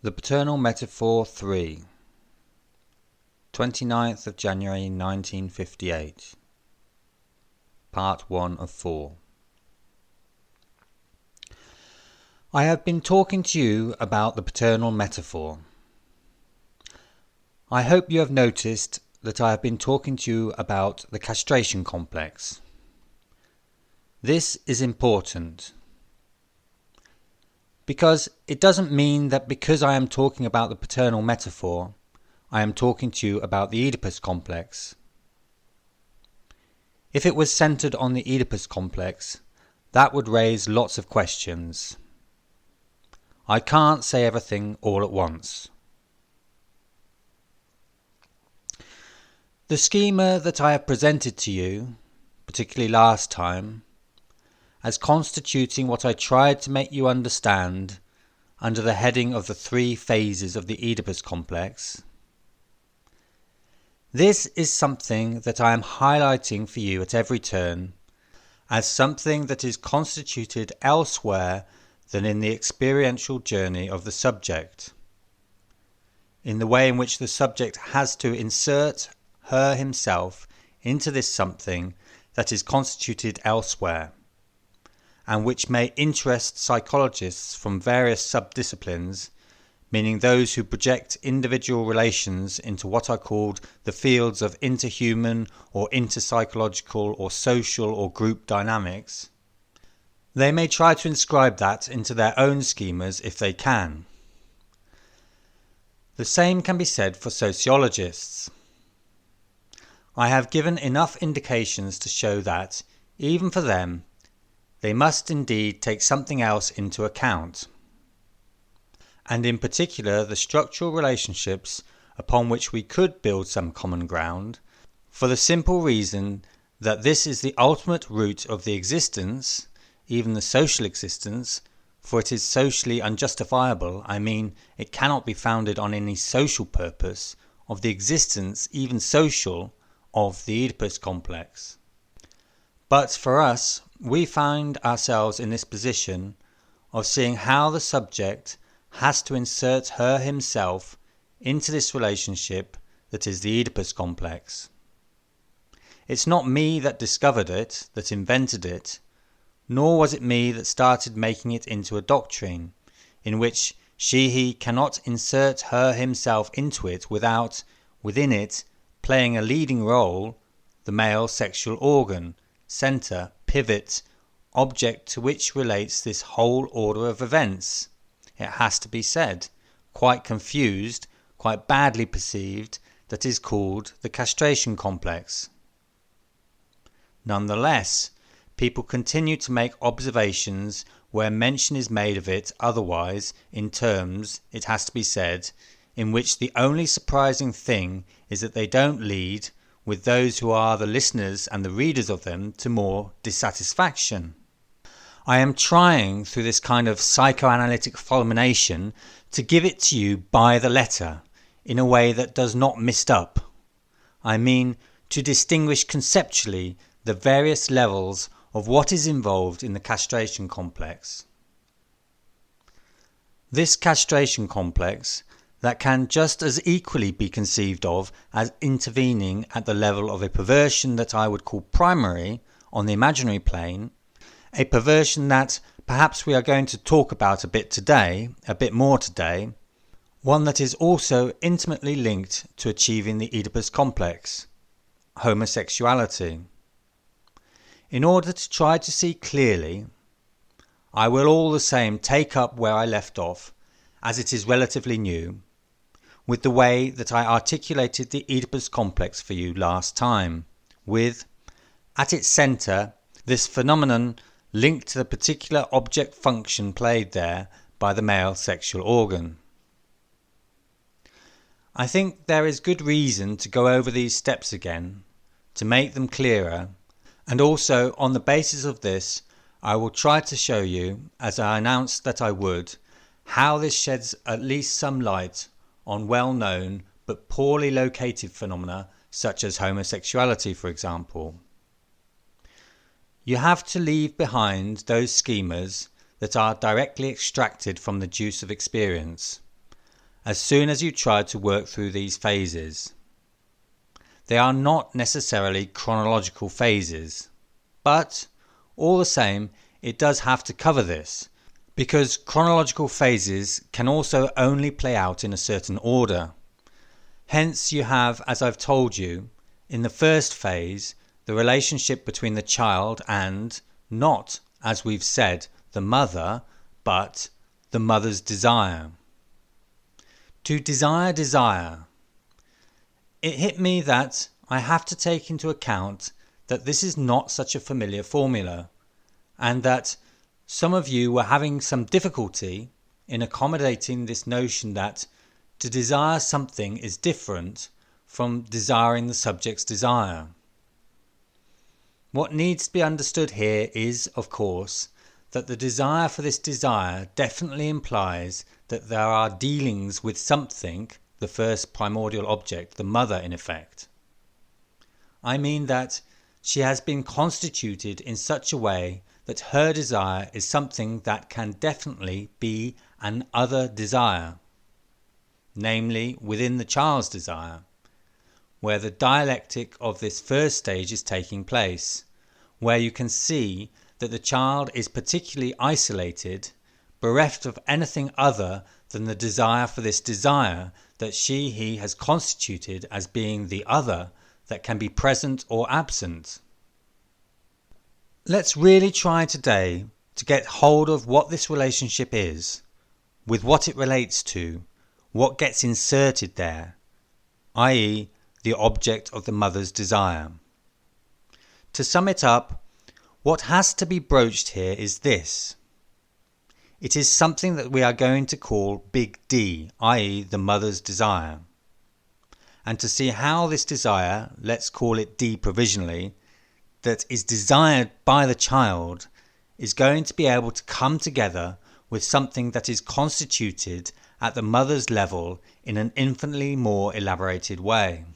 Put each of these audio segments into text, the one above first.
The Paternal Metaphor III, 29th of January 1958, Part 1 of 4. I have been talking to you about the paternal metaphor. I hope you have noticed that I have been talking to you about the castration complex. This is important, because it doesn't mean that because I am talking about the paternal metaphor, I am talking to you about the Oedipus Complex. If it was centered on the Oedipus Complex, that would raise lots of questions. I can't say everything all at once. The schema that I have presented to you, particularly last time, as constituting what I tried to make you understand under the heading of the 3 phases of the Oedipus Complex. This is something that I am highlighting for you at every turn as something that is constituted elsewhere than in the experiential journey of the subject, in the way in which the subject has to insert her himself into this something that is constituted elsewhere, and which may interest psychologists from various subdisciplines, meaning those who project individual relations into what are called the fields of interhuman or interpsychological or social or group dynamics. They may try to inscribe that into their own schemas if they can. The same can be said for sociologists. I have given enough indications to show that, even for them, they must indeed take something else into account, and in particular the structural relationships upon which we could build some common ground, for the simple reason that this is the ultimate root of the existence, even the social existence, for it is socially unjustifiable, I mean it cannot be founded on any social purpose, of the existence, even social, of the Oedipus complex. But for us, we find ourselves in this position of seeing how the subject has to insert her himself into this relationship that is the Oedipus complex. It's not me that discovered it, that invented it, nor was it me that started making it into a doctrine, in which he cannot insert her himself into it without, within it, playing a leading role, the male sexual organ, centre, pivot, object to which relates this whole order of events, it has to be said, quite confused, quite badly perceived, that is called the castration complex. Nonetheless, people continue to make observations where mention is made of it otherwise in terms, it has to be said, in which the only surprising thing is that they don't lead, with those who are the listeners and the readers of them, to more dissatisfaction. I am trying through this kind of psychoanalytic fulmination to give it to you by the letter, in a way that does not mist up. I mean to distinguish conceptually the various levels of what is involved in the castration complex. This castration complex that can just as equally be conceived of as intervening at the level of a perversion that I would call primary on the imaginary plane, a perversion that perhaps we are going to talk about a bit more today, one that is also intimately linked to achieving the Oedipus complex, homosexuality. In order to try to see clearly, I will all the same take up where I left off, as it is relatively new, with the way that I articulated the Oedipus complex for you last time, with, at its centre, this phenomenon linked to the particular object function played there by the male sexual organ. I think there is good reason to go over these steps again, to make them clearer, and also on the basis of this I will try to show you, as I announced that I would, how this sheds at least some light on well-known but poorly located phenomena such as homosexuality, for example. You have to leave behind those schemas that are directly extracted from the juice of experience, as soon as you try to work through these phases. They are not necessarily chronological phases, but all the same, it does have to cover this, because chronological phases can also only play out in a certain order. Hence you have, as I've told you, in the first phase, the relationship between the child and, not, as we've said, the mother, but the mother's desire. To desire. It hit me that I have to take into account that this is not such a familiar formula, and that some of you were having some difficulty in accommodating this notion that to desire something is different from desiring the subject's desire. What needs to be understood here is, of course, that the desire for this desire definitely implies that there are dealings with something, the first primordial object, the mother in effect. I mean that she has been constituted in such a way that her desire is something that can definitely be an other desire, namely within the child's desire, where the dialectic of this first stage is taking place, where you can see that the child is particularly isolated, bereft of anything other than the desire for this desire that he has constituted as being the other that can be present or absent. Let's really try today to get hold of what this relationship is, with what it relates to, what gets inserted there, i.e. the object of the mother's desire. To sum it up, what has to be broached here is this. It is something that we are going to call big D, i.e. the mother's desire. And to see how this desire, let's call it D provisionally, that is desired by the child is going to be able to come together with something that is constituted at the mother's level in an infinitely more elaborated way.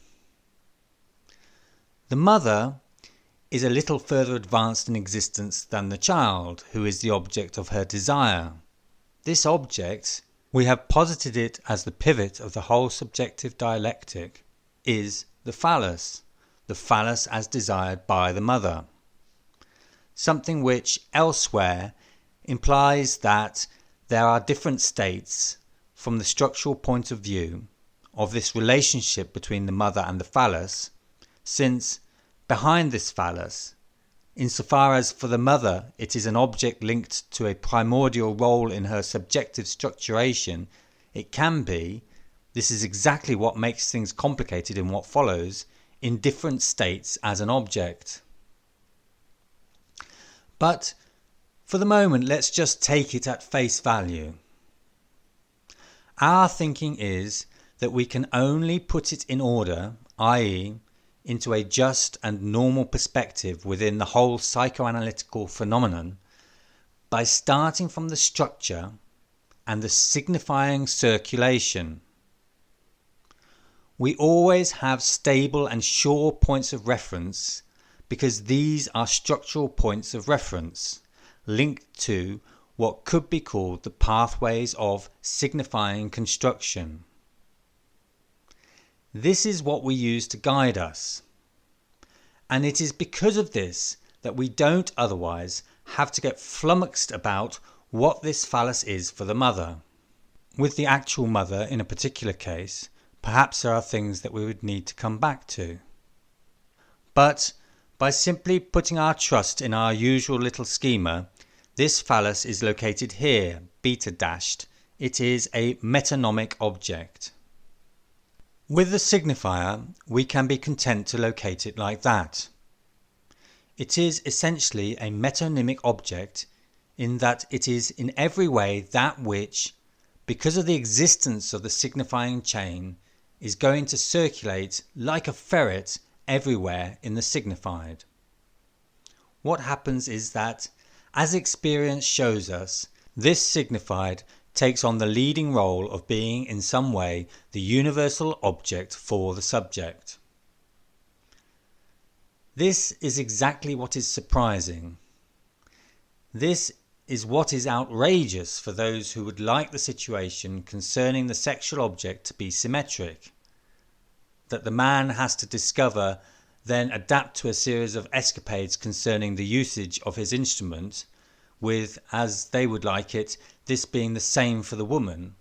The mother is a little further advanced in existence than the child, who is the object of her desire. This object, we have posited it as the pivot of the whole subjective dialectic, is the phallus as desired by the mother. Something which elsewhere implies that there are different states from the structural point of view of this relationship between the mother and the phallus, since behind this phallus, insofar as for the mother it is an object linked to a primordial role in her subjective structuration, it can be, this is exactly what makes things complicated in what follows, in different states as an object. But for the moment, let's just take it at face value. Our thinking is that we can only put it in order, i.e. into a just and normal perspective within the whole psychoanalytical phenomenon, by starting from the structure and the signifying circulation. We always have stable and sure points of reference because these are structural points of reference linked to what could be called the pathways of signifying construction. This is what we use to guide us. And it is because of this that we don't otherwise have to get flummoxed about what this phallus is for the mother. With the actual mother in a particular case, perhaps there are things that we would need to come back to. But by simply putting our trust in our usual little schema, this phallus is located here, beta dashed. It is a metonymic object. With the signifier, we can be content to locate it like that. It is essentially a metonymic object in that it is in every way that which, because of the existence of the signifying chain, is going to circulate like a ferret everywhere in the signified. What happens is that, as experience shows us, this signified takes on the leading role of being in some way the universal object for the subject. This is exactly what is surprising. This is what is outrageous for those who would like the situation concerning the sexual object to be symmetric. That the man has to discover, then adapt to a series of escapades concerning the usage of his instrument, with, as they would like it, this being the same for the woman,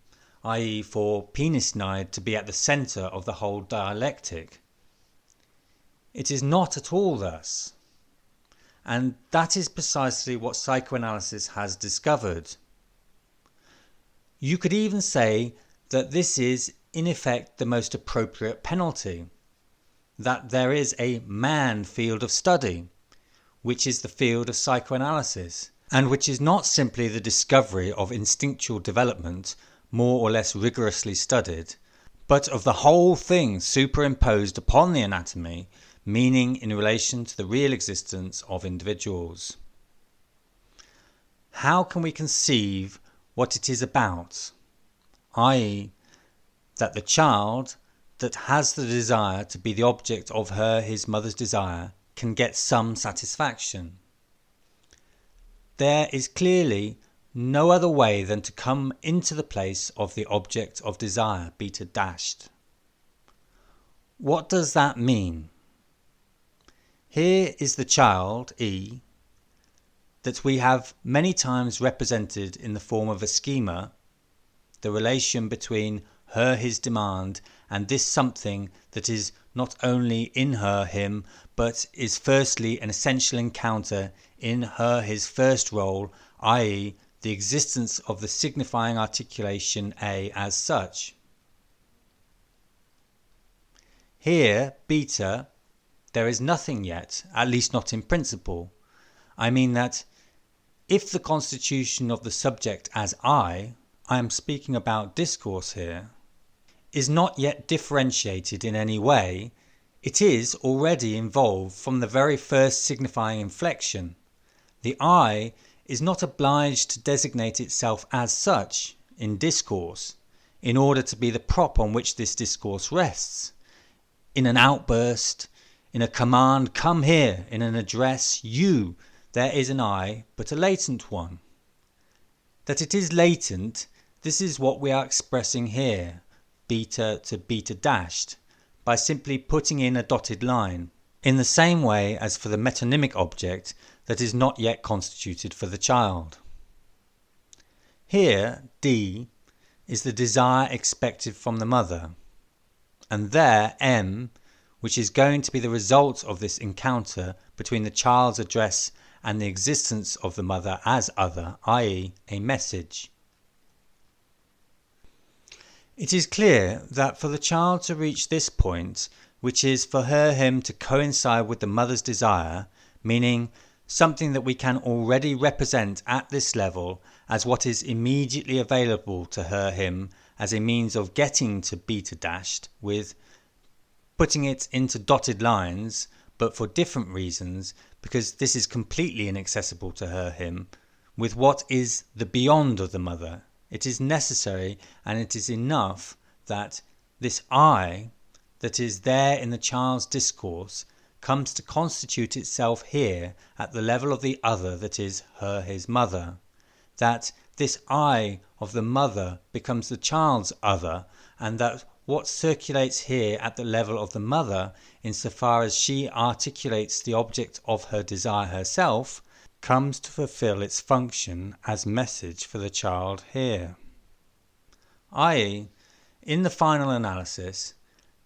i.e. for penis-nide to be at the centre of the whole dialectic. It is not at all thus. And that is precisely what psychoanalysis has discovered. You could even say that this is in effect the most appropriate penalty, that there is a man field of study, which is the field of psychoanalysis, and which is not simply the discovery of instinctual development more or less rigorously studied, but of the whole thing superimposed upon the anatomy, meaning in relation to the real existence of individuals. How can we conceive what it is about, i.e., that the child that has the desire to be the object of his mother's desire can get some satisfaction? There is clearly no other way than to come into the place of the object of desire, beta dashed. What does that mean? Here is the child, E, that we have many times represented in the form of a schema, the relation between his demand, and this something that is not only in him, but is firstly an essential encounter in his first role, i.e. the existence of the signifying articulation A as such. Here, beta, there is nothing yet, at least not in principle. I mean that if the constitution of the subject as I am speaking about discourse here, is not yet differentiated in any way, it is already involved from the very first signifying inflection. The I is not obliged to designate itself as such in discourse, in order to be the prop on which this discourse rests. In an outburst, in a command, come here, in an address, you, there is an I, but a latent one. That it is latent, this is what we are expressing here, beta to beta dashed, by simply putting in a dotted line, in the same way as for the metonymic object that is not yet constituted for the child. Here, D, is the desire expected from the mother, and there, M, which is going to be the result of this encounter between the child's address and the existence of the mother as other, i.e. a message. It is clear that for the child to reach this point, which is for him to coincide with the mother's desire, meaning something that we can already represent at this level as what is immediately available to him as a means of getting to beta dashed, with putting it into dotted lines, but for different reasons, because this is completely inaccessible to him, with what is the beyond of the mother. It is necessary and it is enough that this I that is there in the child's discourse comes to constitute itself here at the level of the other that is his mother, that this I of the mother becomes the child's other, and that what circulates here at the level of the mother, insofar as she articulates the object of her desire herself, comes to fulfill its function as message for the child here. I.e., in the final analysis,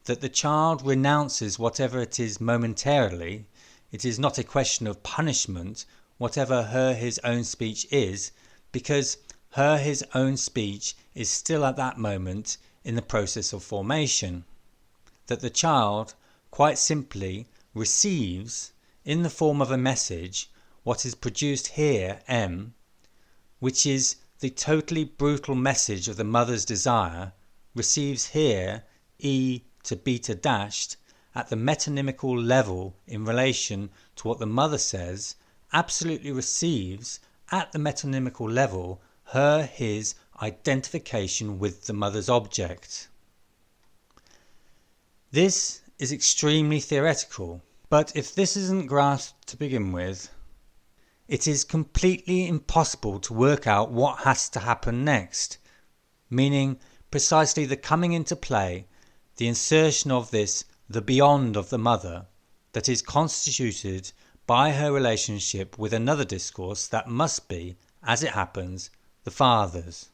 that the child renounces whatever it is momentarily. It is not a question of punishment, whatever his own speech is, because his own speech is still at that moment in the process of formation. That the child quite simply receives, in the form of a message, what is produced here, M, which is the totally brutal message of the mother's desire, receives here, E to beta dashed, at the metonymical level in relation to what the mother says, absolutely receives, at the metonymical level, his identification with the mother's object. This is extremely theoretical, but if this isn't grasped to begin with, it is completely impossible to work out what has to happen next, meaning precisely the coming into play, the insertion of this the beyond of the mother, that is constituted by her relationship with another discourse that must be, as it happens, the father's.